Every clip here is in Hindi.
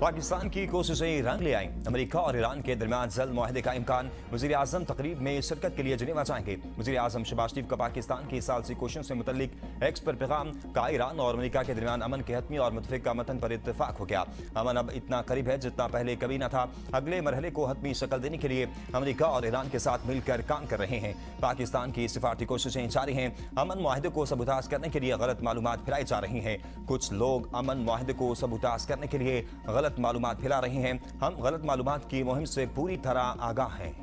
पाकिस्तान की कोशिशें रंग ले आईं। अमेरिका और ईरान के दरमियान जल्द मुआहदे का इम्कान। वज़ीर आज़म तकरीब में शिरकत के लिए जिनेवा जाएंगे। वज़ीर आज़म शहबाज शरीफ का पाकिस्तान की सालसी कोशिशों से मुतल्लिक एक्स पर पैगाम का ईरान और अमेरिका के दरमियान अमन के हतमी और मुतफ़िका मतन पर इत्तेफाक हो गया। अमन अब इतना करीब है जितना पहले कभी न था। अगले मरहले को हतमी शक्ल देने के लिए अमेरिका और ईरान के साथ मिलकर काम कर रहे हैं। पाकिस्तान की सिफारती कोशिशें जारी हैं। अमन मुआहदे को सबूताज करने के लिए गलत मालूमात फैलाई जा रही हैं। कुछ लोग अमन मुआहदे को सबूताज करने के लिए गलत मालूमात फैला रहे हैं। हम गलत मालूमात की मुहिम से पूरी तरह आगाह हैं।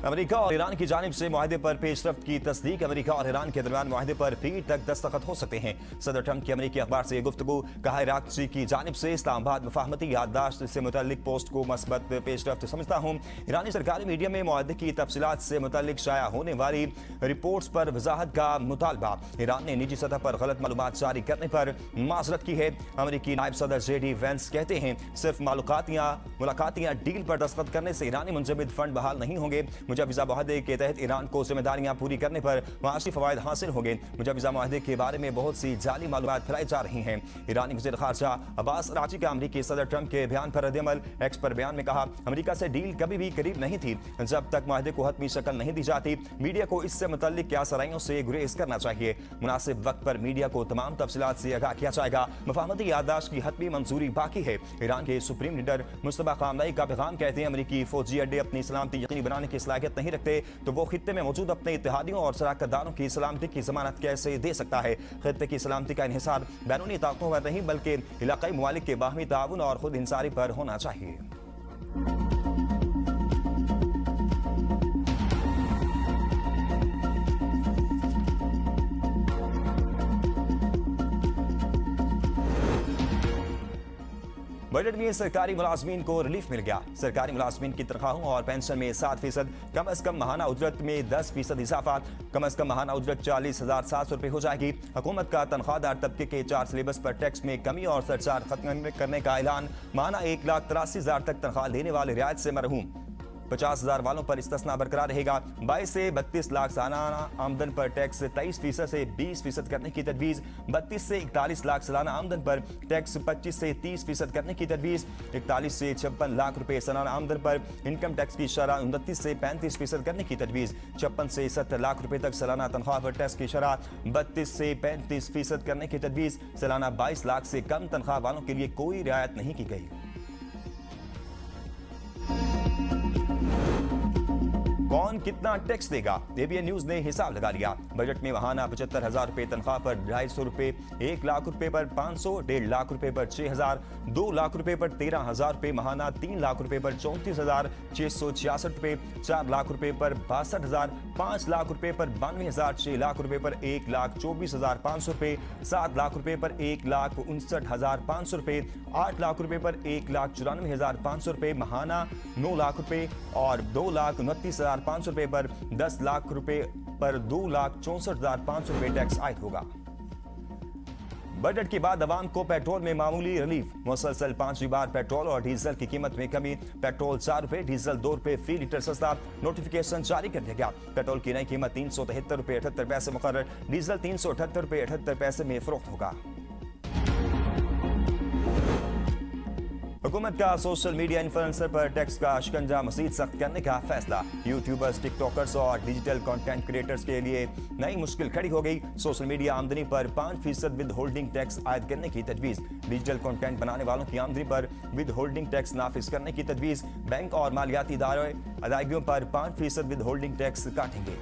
अमेरिका और ईरान की जानिब से मुआहदे पर पेशरफ्त की तस्दीक। अमेरिका और ईरान के दरमियान मुआहदे पर पीर तक दस्तखत हो सकते हैं। सदर ट्रंप की अमेरिकी अखबार से गुफ्तगू। कहा, इराक़ी की जानिब से इस्लामाबाद मुफाहमती याददाश्त से मुतल्लिक पोस्ट को मस्बत पेशरफ्त समझता हूँ। ईरानी सरकारी मीडिया में मुआहदे की तफसीलात से मुतल्लिक शाया होने वाली रिपोर्ट्स पर वजाहत का मुतालबा। ईरान ने निजी सतह पर गलत मालूमात जारी करने पर माजरत की है। अमेरिकी नायब सदर JD वेंस कहते हैं, सिर्फ मुलाकातियाँ डील पर दस्तखत करने से ईरानी मुंजमद फंड बहाल नहीं होंगे। मुजवज़ा मुआहदे के तहत ईरान को जिम्मेदारियां पूरी करने पर माशी फवायद हासिल होंगे। मुजवज़ा मुआहदे के बारे में बहुत सी जाली मालूमात फैलाई जा रही हैं। ईरानी वज़ीर ख़ारजा अब्बास अराग़ची का अमेरिकी सदर ट्रंप के बयान पर रद्द-ए-अमल। एक्स पर बयान में कहा, अमेरिका से डील कभी भी करीब नहीं थी जब तक मुआहदे को हतमी शक्ल नहीं दी जाती। मीडिया को इससे मुतल्लिक क्यासराइयों से गुरेज करना चाहिए। मुनासिब वक्त पर मीडिया को तमाम तफसीलात से आगाह किया जाएगा। मुफाहमती याददाश्त की हतमी मंजूरी बाकी है। ईरान के सुप्रीम लीडर मुस्तफा ख़ामनई का पैगाम कहते हैं, अमेरिकी फौजी अड्डे अपनी सलामती यकीनी बनाने की सलाहियत नहीं रखते तो वो खित्ते में मौजूद अपने इत्तेहादियों और शराकतदारों की सलामती की जमानत कैसे दे सकता है। खित्ते की सलामती का इन्हिसार बैरूनी ताकतों पर नहीं बल्कि इलाकाई ममालिक के बाहमी ताउन और खुद इंसारी पर होना चाहिए। बजट में सरकारी मुलाजमीन को रिलीफ मिल गया। सरकारी मुलाजमीन की तनख्वाहों और पेंशन में 7%, कम अज कम महाना उजरत में 10% इजाफा। कम अज कम महाना उजरत 40,700 रुपये हो जाएगी। हुकूमत का तनख्वाहदार तबके के 4 सिलेबस पर टैक्स में कमी और सरचार्ज खत्म करने का ऐलान। महाना 1,83,000 तक तनख्वाह लेने वाले रियायत से मरहूम। 50,000 वालों पर इस्तिस्ना बरकरार रहेगा। 22 से 32 लाख सालाना आमदन पर टैक्स 23% से 20% करने की तजवीज़। 32 से 41 लाख सालाना आमदन पर टैक्स 25 से 30% करने की तजवीज़। 41 से 56 लाख रुपए सालाना आमदन पर इनकम टैक्स की शरह 29 से 35% करने की तजवीज़। 56 से 70 लाख रुपए तक सालाना तनख्वाह पर टैक्स की शरह 32 से 35% करने की तजवीज़। सालाना 22 लाख से कम तनख्वाह वालों के लिए कोई रियायत नहीं की गई। कौन कितना टैक्स देगा, ABN न्यूज ने हिसाब लगा लिया। बजट में महाना 75,000 रुपए तनख्वाह पर 250 रुपए, 1 लाख रुपए पर 500, 1.5 लाख रुपए पर 6,000, 2 लाख रुपए पर 13,000 रुपए महाना, 3 लाख रुपए पर 34,666 रुपए, 4 लाख रुपए पर 62,000, 5 लाख रुपए पर 92,000, 6 लाख रुपए पर 1,24,500 रुपए, 7 लाख रुपए पर 1,59,500 रुपए, 8 लाख रुपए पर 1,94,500 रुपए महाना, 9 लाख रुपए और 2,29,500 रुपए पर 10 लाख रुपए पर 2,64,500 रुपए टैक्स आयद होगा। बजट के बाद अवाम को पेट्रोल में मामूली रिलीफ। मुसलसल 5वीं बार पेट्रोल और डीजल की कीमत में कमी। पेट्रोल 4 रुपए, डीजल 2 रुपए फी लीटर सस्ता। नोटिफिकेशन जारी कर दिया गया। पेट्रोल की नई कीमत 373 रुपए 78 पैसे मुकर्रर। डीजल 378 रुपए 78 पैसे में फरोख्त होगा। हुकूमत का सोशल मीडिया इन्फ्लुएंसर पर टैक्स का शिकंजा मजीद सख्त करने का फैसला। यूट्यूबर्स, टिकटॉकर्स और डिजिटल कंटेंट क्रिएटर्स के लिए नई मुश्किल खड़ी हो गई। सोशल मीडिया आमदनी पर 5% विद होल्डिंग टैक्स आयद करने की तजवीज़। डिजिटल कंटेंट बनाने वालों की आमदनी पर विद होल्डिंग टैक्स नाफिज करने की तजवीज़। बैंक और मालियाती इदारे अदायगियों पर 5% विद होल्डिंग टैक्स काटेंगे।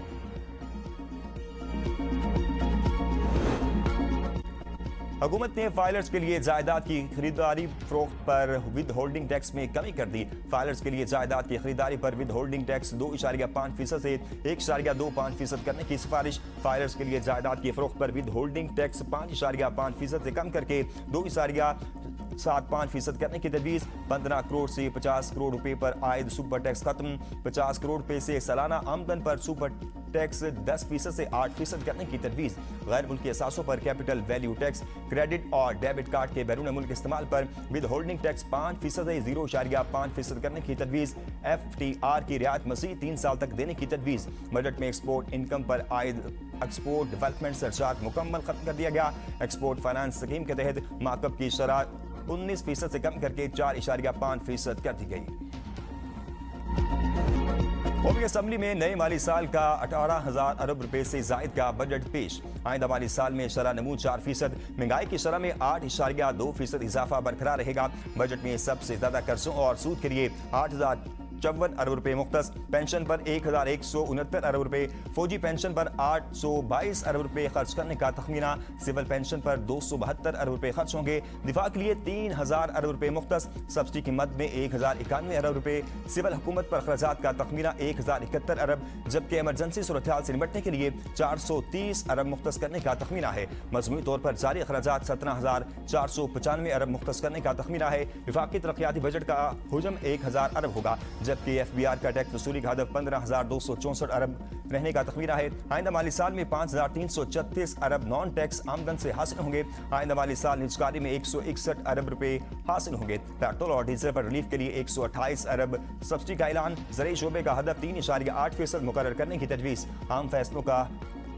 हुकूमत ने फाइलर्स के लिए जायदाद की खरीदारी फरोख्त पर विद होल्डिंग टैक्स में कमी कर दी। फाइलर्स के लिए जायदाद की खरीदारी पर विद होल्डिंग टैक्स 2.5% से 1.25% करने की सिफारिश। फाइलर्स के लिए जायदाद की फरोख्त पर विद होल्डिंग टैक्स 5.5% से कम करके 0.75% करने की तजवीज़। 15 करोड़ से 50 करोड़ रुपए पर आयद सुपर टैक्स खत्म। 50 करोड़ रुपए से सालाना आमदन पर सुपर टैक्स 10% से 8% करने की तजवीज़। गैर मुल्की असासों पर कैपिटल वैल्यू टैक्स, क्रेडिट और डेबिट कार्ड के बैरून मुल्क इस्तेमाल पर विद होल्डिंग टैक्स 5% से 0.5% करने की तजवीज़। FTR की रियायत मज़ीद 3 साल तक देने की तजवीज़। बजट में एक्सपोर्ट इनकम पर आयद एक्सपोर्ट डेवलपमेंट सरचार्ज मुकम्मल खत्म कर दिया गया। एक्सपोर्ट फाइनेंस स्कीम के तहत मार्कअप की शरह 19% से कम करके 4.5% कर दी गई। कौमी असम्बली में नए माली साल का 18,000 अरब रुपए से जायद का बजट पेश। आइंदा माली साल में शरह नमू 4%, महंगाई की शरह में 8.2% इजाफा बरकरार रहेगा। बजट में सबसे ज्यादा कर्जों और सूद के लिए 8,054 अरब रुपए मुख्तस, पेंशन पर 1,169 अरब रुपए, फौजी पेंशन पर 822 अरब रुपए खर्च करने का तखमीना, सिविल पेंशन पर 272 अरब रुपए खर्च होंगे। दिफा के लिए 3,000 अरब रुपए मुख्तस, सब्सिडी की मद में 1,091 अरब रुपए, सिविल हुकूमत पर अखराजात का तखमीना 1,071 अरब, जबकि इमरजेंसी सूरत हाल से निपटने के लिए 430 अरब मुख्तस करने का तखमीना है। मजमूई तौर पर जारी अखराजात 17,495 अरब मुख्तस करने का तखमीना है। विफाकी तरक्याती बजट का हुजम 1,000 अरब होगा, जबकि FBR का टैक्स वसूली का हदफ 15,264 अरब रहने का तखमीना है। आइंदा माली साल में 5,336 अरब नॉन टैक्स आमदन से हासिल होंगे। आइंदा माली साल निजकारी में 161 अरब रुपए हासिल होंगे। पेट्रोल और डीजल पर रिलीफ के लिए 128 अरब सब्सिडी का ऐलान। ज़रूरी शोबे का हदफ 3.8% मुकर्रर करने की तजवीज़। आम फैसलों का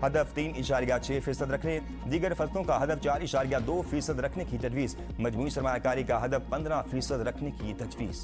हदफ 3.6% रखने, दीगर फसलों का हदफ 4.2% रखने की तजवीज़। मजमूई सरमायाकारी का हदफ 15% रखने की तजवीज़।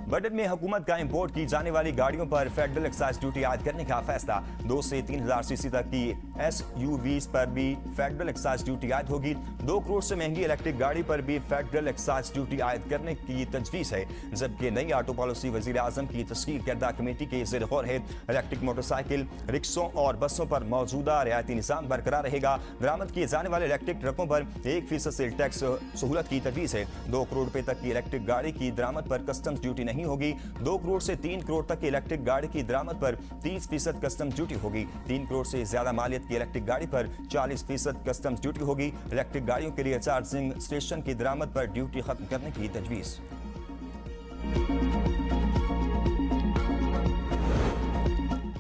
बजट में हुकूमत का इंपोर्ट की जाने वाली गाड़ियों पर फेडरल एक्साइज ड्यूटी आयद करने का फैसला। 2 से 3,000 सीसी तक की SUVs पर भी फेडरल एक्साइज ड्यूटी आयद होगी। 2 करोड़ से महंगी इलेक्ट्रिक गाड़ी पर भी फेडरल एक्साइज ड्यूटी आयद करने की तजवीज़ है। जबकि नई ऑटो पॉलिसी वज़ीर आज़म की तश्कील करदा कमेटी के ज़ेर गौर है। इलेक्ट्रिक मोटरसाइकिल, रिक्शों और बसों पर मौजूदा रियायती निज़ाम बरकरार रहेगा। बरामद किए जाने वाले इलेक्ट्रिक ट्रकों पर 1% से टैक्स सहूलत की तजवीज़ है। 2 करोड़ रुपए तक की इलेक्ट्रिक गाड़ी की दरामद पर कस्टम्स ड्यूटी नहीं होगी। 2 करोड़ से 3 करोड़ तक की इलेक्ट्रिक गाड़ी की दरामद पर 30% कस्टम्स ड्यूटी होगी। 3 करोड़ से ज्यादा मालियत की इलेक्ट्रिक गाड़ी पर 40% कस्टम्स ड्यूटी होगी। इलेक्ट्रिक गाड़ियों के लिए चार्जिंग स्टेशन की दरामद पर ड्यूटी खत्म करने की तजवीज़।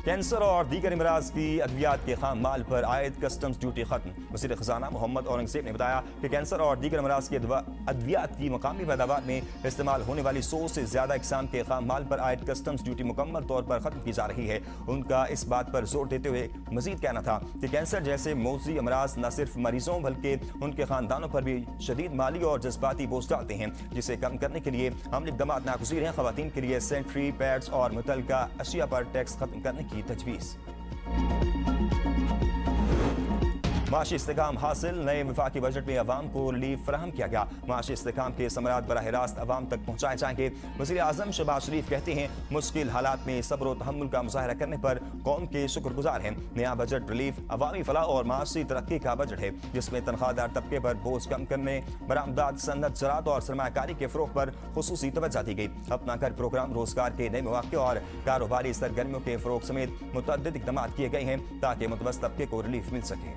कैंसर और दीगर अमराज की अद्वियात के खाम माल पर आयद कस्टम्स ड्यूटी खत्म। वज़ीर ख़ज़ाना मोहम्मद औरंगज़ेब ने बताया कि कैंसर और दीगर अमराज की अद्वियात की मकामी पैदावार में इस्तेमाल होने वाली 100 से ज़्यादा इकसाम के खाम माल पर आयद कस्टम्स ड्यूटी मुकम्मल तौर पर खत्म की जा रही है। उनका इस बात पर जोर देते हुए मजीद कहना था कि कैंसर जैसे मौजी अमराज न सिर्फ मरीजों बल्कि उनके खानदानों पर भी शदीद माली और जज्बाती बोझ डालते हैं, जिसे कम करने के लिए अमली इक़दामात नागुज़ीर हैं। ख़वातीन के लिए सेंट्री पैड्स और मुतल्लिका अशिया पर टैक्स खत्म करने की तजवीज़। माशी इस्तेकाम हासिल, नए वफाकी बजट में अवाम को रिलीफ फराहम किया गया। माशी इस्तेकाम के समरात बराह रास्त अवाम तक पहुँचाए जाएंगे। वज़ीर आज़म शहबाज शरीफ कहते हैं मुश्किल हालात में सब्र और तहम्मुल का मुज़ाहरा करने पर कौम के शुक्रगुजार हैं। नया बजट रिलीफ, अवामी फलाह और माशी तरक्की का बजट है, जिसमें तनख्वाहदार तबके पर बोझ कम करने, बरामदात, सनत, ज़राअत और सरमायाकारी के फ़रोग़ पर खुसूसी तवज्जो दी गई। अपना घर प्रोग्राम, रोजगार के नए मौक़े और कारोबारी सरगर्मियों के फ़रोग़ समेत मुतअद्दिद इक़दाम किए गए हैं ताकि मुतवस्सित तबके को रिलीफ मिल सके।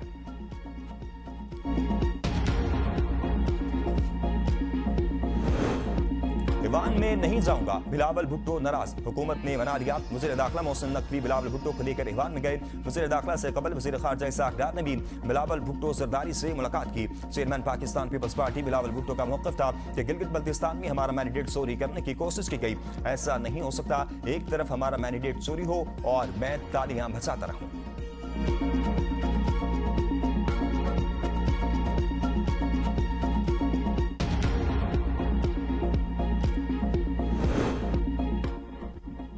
ईवान में नहीं जाऊंगा, बिलावल भुट्टो नाराज, हुकूमत ने मना लिया। वज़ीर दाखिला मोहसिन नकवी बिलावल भुट्टो को लेकर ईवान में गए। वज़ीर दाखिला से कबल वज़ीर ख़ारजा इसाक़ डार ने भी बिलावल भुट्टो ज़रदारी से मुलाकात की। Chairman Pakistan peoples party Bilawal Bhutto का मौक़िफ़ था कि गिलगित बल्तिस्तान में हमारा मैंडेट चोरी करने की कोशिश की गई। ऐसा नहीं हो सकता, एक तरफ हमारा मैंडेट चोरी हो और मैं तालियां बजाता रहूं।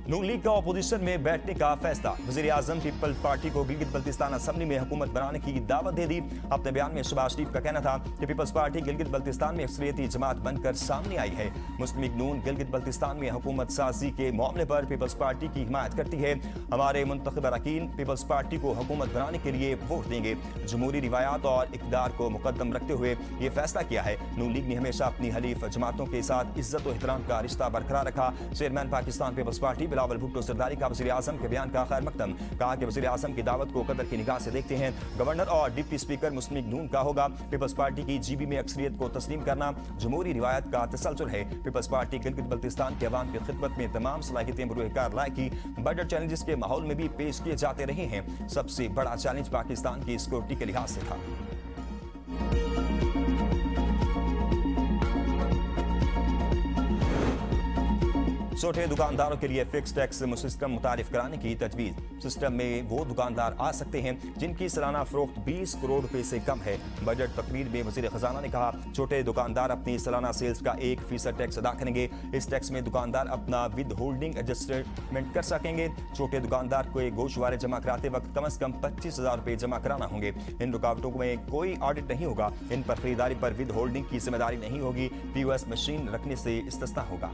नून लीग का अपोजिशन में बैठने का फैसला। वज़ीर आज़म पीपल्स पार्टी को गिलगित बल्तिस्तान असम्बली में हुकूमत बनाने की दावत दे दी। अपने बयान में शहबाज शरीफ का कहना था कि पीपल्स पार्टी गिलगित बल्तिस्तान में अक्सरियती जमात बनकर सामने आई है। मुस्लिम लीग नून गिलगित बल्तिस्तान में हुकूमत साजी के मामले पर पीपल्स पार्टी की हिमायत करती है। हमारे मुंतखब अरकान पीपल्स पार्टी को हुकूमत बनाने के लिए वोट देंगे। जमहूरी रिवायात और इक़दार को मुकद्दम रखते हुए ये फैसला किया है। नून लीग ने हमेशा अपनी हलीफ जमातों के साथ इज्जत और एहतराम का रिश्ता बरकरार रखा। Chairman Pakistan peoples party Bilawal Bhutto Zardari का वज़ीर आज़म के बयान का खैर मकदम। कहा कि वज़ीर आज़म की दावत को कदर की निगाह से देखते हैं। गवर्नर और डिप्टी स्पीकर मुस्लिम लीग नून का होगा। पीपल्स पार्टी की जीबी में अक्सरियत को तस्लीम करना जमहूरी रिवायत का तसलसल है। पीपल्स पार्टी गिलगित बल्तिस्तान के अवाम की खिदमत में तमाम सलाहियतें बरूहकार लाएगी। बजट चैलेंजेस के माहौल में भी पेश किए जाते रहे हैं। सबसे बड़ा चैलेंज पाकिस्तान की सिक्योरिटी के लिहाज से था। छोटे दुकानदारों के लिए फिक्स टैक्स सिस्टम मुतारिफ कराने की तजवीज़। सिस्टम में वो दुकानदार आ सकते हैं जिनकी सालाना फरोख्त 20 करोड़ रुपए से कम है। बजट तकरीर में वज़ीर ख़जाना ने कहा, छोटे दुकानदार अपनी सालाना सेल्स का 1% टैक्स अदा करेंगे। इस टैक्स में दुकानदार अपना विद होल्डिंग एडजस्टमेंट कर सकेंगे। छोटे दुकानदार को गोशवारे जमा कराते वक्त कम से कम 25,000 रुपए जमा कराना होंगे। इन रुकावटों में कोई ऑडिट नहीं होगा। इन पर खरीदारी पर विद होल्डिंग की जिम्मेदारी नहीं होगी। POS मशीन रखने से इस्तिस्ना होगा।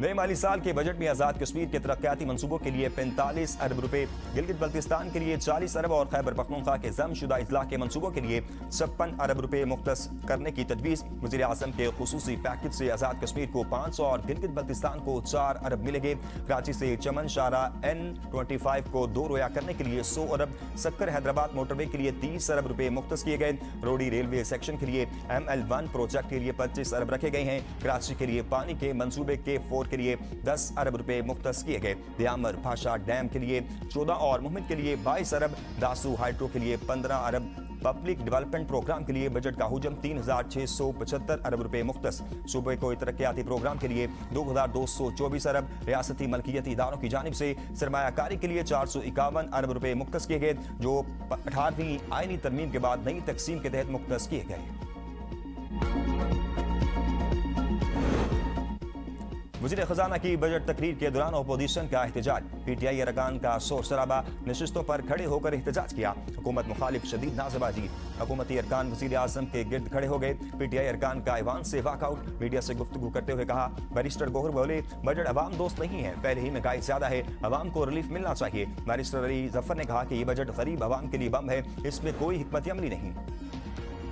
नए माली साल के बजट में आजाद कश्मीर के तरक्याती मंसूबों के लिए 45 अरब रुपए, गिलगित बल्तिस्तान के लिए 40 अरब और खैबर पख्तूनख्वा के जमशुदा इजला के मंसूबों के लिए 56 अरब रुपए मुख्तस करने की तजवीज़। वज़ीर आज़म के खुसूसी पैकेज से आजाद कश्मीर को 500 और गिलगित बल्तिस्तान को 4 अरब मिलेंगे। कराची से चमन शारा N25 को 2 रोया करने के लिए 100 अरब, सक्कर हैदराबाद मोटरवे के लिए 30 अरब रुपए मुख्तस किए गए। रोडी रेलवे सेक्शन के लिए ML1 प्रोजेक्ट के लिए 25 अरब रखे गए हैं। कराची के लिए पानी के मंसूबे के 4 के लिए 10 अरब रुपए मुख्तस किए गए। दियामर भाषा डैम के लिए 14 और मुहम्मद के लिए 22 अरब, दासू हाइड्रो के लिए 15 अरब। पब्लिक डेवलपमेंट प्रोग्राम के लिए बजट का हुजम 3675 अरब रुपए मुख्तस। सूबे को तरक्याती प्रोग्राम के लिए 2224 अरब। रियासती मलकियती इदारों की जानिब से सरमायाकारी के लिए 451 अरब रुपए मुख्तस किए गए, जो 18वीं आईनी तरमीम के बाद नई तकसीम के तहत मुख्तस किए गए। वज़ीर ख़जाना की बजट तकरीर के दौरान अपोजिशन का एहतजाज। PTI अरकान का शोर शराबा, नशिस्तों पर खड़े होकर एहतजाज किया। हुकूमत मुखालिफ शदीद नाज़ेबाजी। हुकूमती अरकान वज़ीर आज़म के गिर्द खड़े हो गए। PTI अरकान का ऐवान से वाकआउट। मीडिया से गुफ्तगू करते हुए कहा, बैरिस्टर गोहर बोले, बजट अवाम दोस्त नहीं है, पहले ही महंगाई ज़्यादा है, अवाम को रिलीफ मिलना चाहिए। बैरिस्टर अली जफर ने कहा कि ये बजट गरीब अवाम के लिए बम है, इसमें कोई हिकमत अमली नहीं।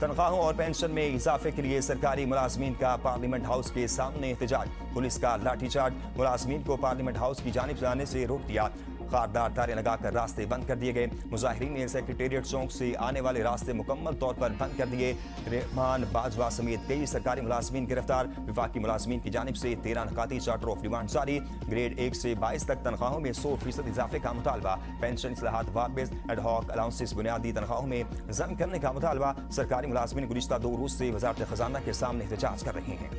तनख्वाहों और पेंशन में इजाफे के लिए सरकारी मुलाजमीन का पार्लियामेंट हाउस के सामने एहतजाज। पुलिस का लाठीचार्ज, मुलाजमीन को पार्लियामेंट हाउस की जानिब से आने से रोक दिया। खारदार तारे लगाकर रास्ते बंद कर दिए गए। मुजाहिरीन ने सेक्रेटेरिएट चौक से आने वाले रास्ते मुकम्मल तौर पर बंद कर दिए। रहमान बाजवा समेत कई सरकारी मुलाजमीन गिरफ्तार। विफाकी मुलाजमीन की जानिब से 13 नकाती चार्टर ऑफ डिमांड जारी। ग्रेड 1 से 22 तक तनख्वाहों में 100% इजाफे का मुतालबा। पेंशन इस्लाहात वाबेज एडहॉक अलाउंसेस बुनियादी तनख्वाहों में जम करने का मुतालबा। सरकारी मुलाजमीन गुज़िश्ता 2 रोज से वजारत खजाना के सामने एहतजाज कर रहे हैं।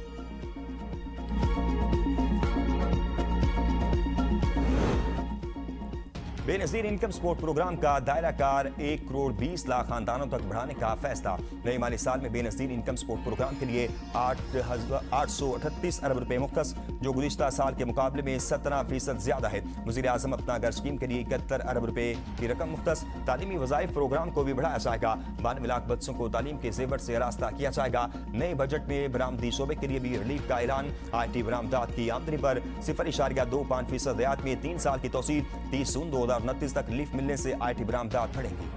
बेनज़ीर इनकम सपोर्ट प्रोग्राम का दायरा कार 1 करोड़ 20 लाख खानदानों तक बढ़ाने का फैसला। नए माली साल में बेनज़ीर इनकम सपोर्ट प्रोग्राम के लिए 838 अरब रुपए मुख्तस, जो गुज़िश्ता साल के मुकाबले में 17% ज्यादा है। वज़ीर आज़म अपना घर स्कीम के लिए 71 अरब रुपए की रकम मुख्तस। तालीमी वज़ाइफ प्रोग्राम को भी बढ़ाया जाएगा। 92 लाख बच्चों को तालीम के जेवर से रास्ता किया जाएगा। नए बजट में बरामदी शोबे के लिए भी रिलीफ का ऐलान। IT बरामदात की आमदनी पर 0.25% रियायत में 3 साल की तौसील। 30 जून 2029 तक रिलीफ मिलने से IT बरामदात बढ़ेंगी।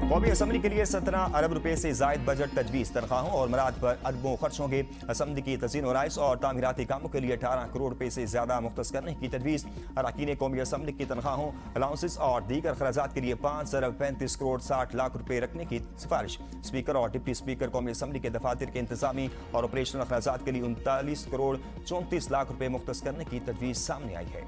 कौमी असम्बली के लिए 17 अरब रुपए से जायद बजट तजवीज़। तनख्वाहों और मराद पर अरबों खर्च होंगे। असम्बली की तज़ीन और राइस और तामीराती कामों के लिए 18 करोड़ रुपए से ज्यादा मुख्तस करने की तजवीज़। अरकान कौमी असम्बली की तनख्वाहों, अलाउंसेस और दीगर खराजात के लिए 5 अरब 35 करोड़ 60 लाख रुपए रखने की सिफारिश। स्पीकर और डिप्टी स्पीकर कौमी असम्बली के दफातर के इंतजामी और ऑपरेशनल खराजात के लिए 39 करोड़ 34 लाख रुपए मुख्तस करने की तजवीज़ सामने आई है।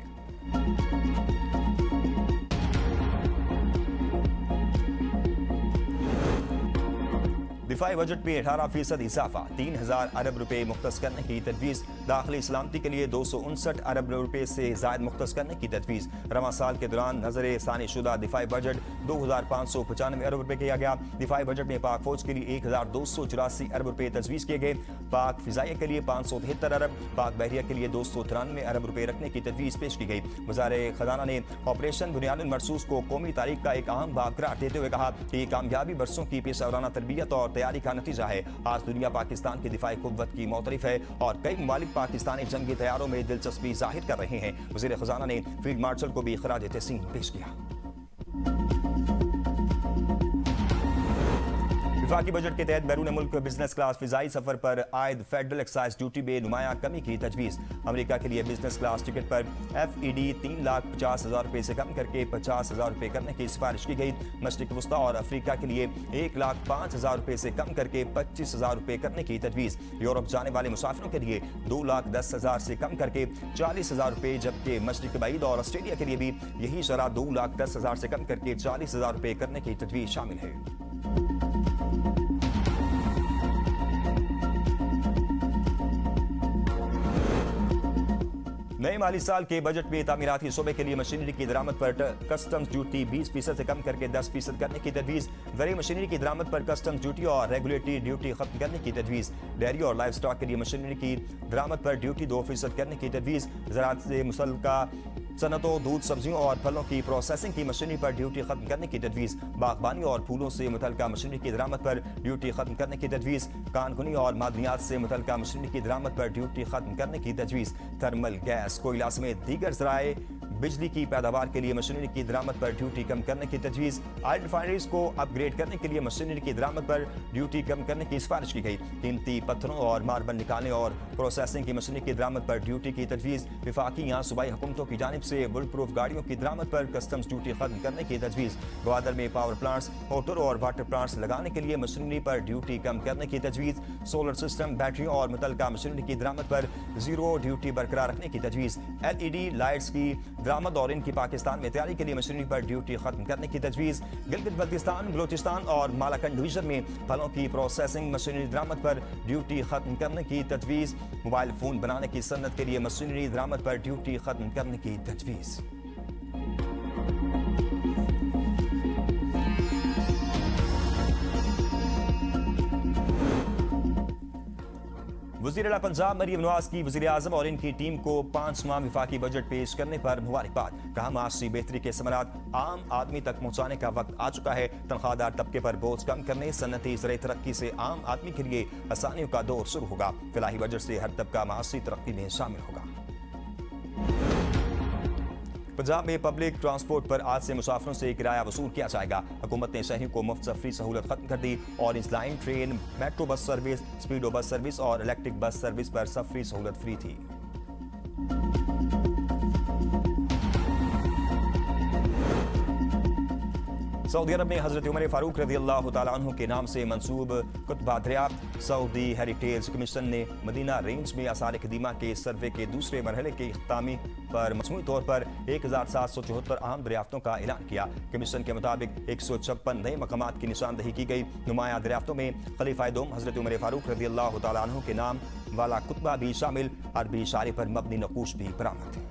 दिफाई बजट में 18% इजाफा, 3000 अरब रुपए मुख्तस करने की तजवीज़। दाखिली सलामती के लिए 259 अरब रुपए से जायद मुख्तस करने की तजवीज़। रवां साल के दौरान नजर सानी शुदा दिफाई बजट 2595 अरब रुपए किया गया। दिफाई बजट में पाक फौज के लिए 1284 अरब रुपए तजवीज़ किए गए। पाक फिजाइया के लिए 573 अरब, पाक बहरिया के लिए 293 अरब रुपए रखने की तजवीज़ पेश की गई। वज़ारे खजाना ने ऑपरेशन बुनियादुल मरसूस को कौमी तारीख का एक अहम बाब करार देते हुए कहा कि ये कामयाबी बरसों की पेशेवराना तरबियत और तैयारी का नतीजा है। आज दुनिया पाकिस्तान की दिफाई कुव्वत की मोतरिफ है और कई ममालिक पाकिस्तानी जंगी तैयारों में दिलचस्पी जाहिर कर रहे हैं। वज़ीर खजाना ने फील्ड मार्शल को भी खराज तहसीन पेश किया। विफाकी बजट के तहत बैरून मुल्क बिजनेस क्लास फिजाई सफर पर आयद फेडरल एक्साइज ड्यूटी में नुमाया कमी की तजवीज़। अमेरिका के लिए बिजनेस क्लास टिकट पर FED 3,50,000 रुपये से कम करके 50,000 रुपये करने की सिफारिश की गई। मशरिक वस्ता और अफ्रीका के लिए 1,05,000 रुपये से कम करके 25,000 रुपये करने की तजवीज़। यूरोप जाने वाले मुसाफिरों के लिए 2,10,000 से कम करके 40,000 रुपये, जबकि मशरिक बईद और ऑस्ट्रेलिया के लिए भी यही शरह 2,10,000 से कम करके 40,000 रुपये करने की तजवीज़ शामिल है। नए माली साल के बजट में तामीराती शोबे के लिए मशीनरी की दरामद पर कस्टम्स ड्यूटी 20% से कम करके 10% करने की तजवीज़। ज़रूरी मशीनरी की दरामद पर कस्टम्स ड्यूटी और रेगुलेटरी ड्यूटी खत्म करने की तजवीज़। डेयरी और लाइव स्टॉक के लिए मशीनरी की दरामद पर ड्यूटी 2% करने की तजवीज़। ज़राअत से मुतल्लिका सनतों, दूध, सब्जियों और फलों की प्रोसेसिंग की मशीनरी पर ड्यूटी खत्म करने की तजवीज़। बागबानी और फूलों से मुतल्लिका मशीनरी की दरामद पर ड्यूटी खत्म करने की तजवीज़। कानकुनी और मादनियात से मुतल्लिका मशीनरी की दरामद पर ड्यूटी खत्म करने की तजवीज़। थर्मल गैस, कोयला समेत दीगर ज़राए बिजली की पैदावार के लिए मशीनरी की दरामद पर ड्यूटी कम करने की तजवीज़। ऑयल रिफाइनरीज को अपग्रेड करने के लिए मशीनरी की दरामद पर ड्यूटी कम करने की सिफारिश की गई। कीमती पत्थरों और मार्बल निकालने और प्रोसेसिंग की मशीनरी की दरामद पर ड्यूटी की तजवीज़। विफाकी या सूबाई हुकूमतों की जानिब से बुलेट प्रूफ गाड़ियों की दरामद पर कस्टम्स ड्यूटी खत्म करने की तजवीज़। ग्वादर में पावर प्लांट्स, मोटर और वाटर प्लांट्स लगाने के लिए मशीनरी पर ड्यूटी कम करने की तजवीज़। सोलर सिस्टम, बैटरियों और मुतल्लिका मशीनरी की दरामद पर जीरो ड्यूटी बरकरार रखने की तजवीज़। LED लाइट्स की दरामद और इनकी पाकिस्तान में तैयारी के लिए मशीनरी पर ड्यूटी खत्म करने की तजवीज़। गिलगित बल्तिस्तान, बलोचिस्तान और मालाकंड डिवीजन में फलों की प्रोसेसिंग मशीनरी दरामद पर ड्यूटी खत्म करने की तजवीज़। मोबाइल फोन बनाने की सन्नत के लिए मशीनरी दरामद पर ड्यूटी खत्म करने की तजवीज़। वज़ीर आला पंजाब मरीम नवाज की वज़ीर आज़म और इनकी टीम को 5वां विफाकी बजट पेश करने पर मुबारकबाद। कहा, माशी बेहतरी के समरात आम आदमी तक पहुंचाने का वक्त आ चुका है। तनख्वाहदार तबके पर बोझ कम करने, सन्नती ज़राई तरक्की से आम आदमी के लिए आसानियों का दौर शुरू होगा। फिलहाल बजट से हर तबका माशी तरक्की में शामिल होगा। पंजाब में पब्लिक ट्रांसपोर्ट पर आज से मुसाफिरों से किराया वसूल किया जाएगा। हुकूमत ने शहरियों को मुफ्त सफरी सहूलत खत्म कर दी और इस line, train, metro bus service, Speedo bus service और इलेक्ट्रिक बस सर्विस पर सफरी सहूलत फ्री थी। सऊदी अरब में हजरत उमर फारूक रज़ियल्लाहु तआला अन्हु के नाम से मंसूब कुतबा दरियाफ्त। सऊदी हेरिटेज कमीशन ने मदीना रेंज में आसार कदीमा के सर्वे के दूसरे मरहले के इख्तितामी पर मजमूई तौर पर 1,774 अहम दरियाफ्तों का ऐलान किया। कमीशन के मुताबिक 156 नए मकामात की निशानदही की गई। नुमाया दरियाफ्तों में खलीफा दोम हजरत उमर फारूक रज़ियल्लाहु तआला अन्हु के नाम वाला कुतबा भी शामिल। अरबी इशारे पर मबनी नकूश भी बरामद है।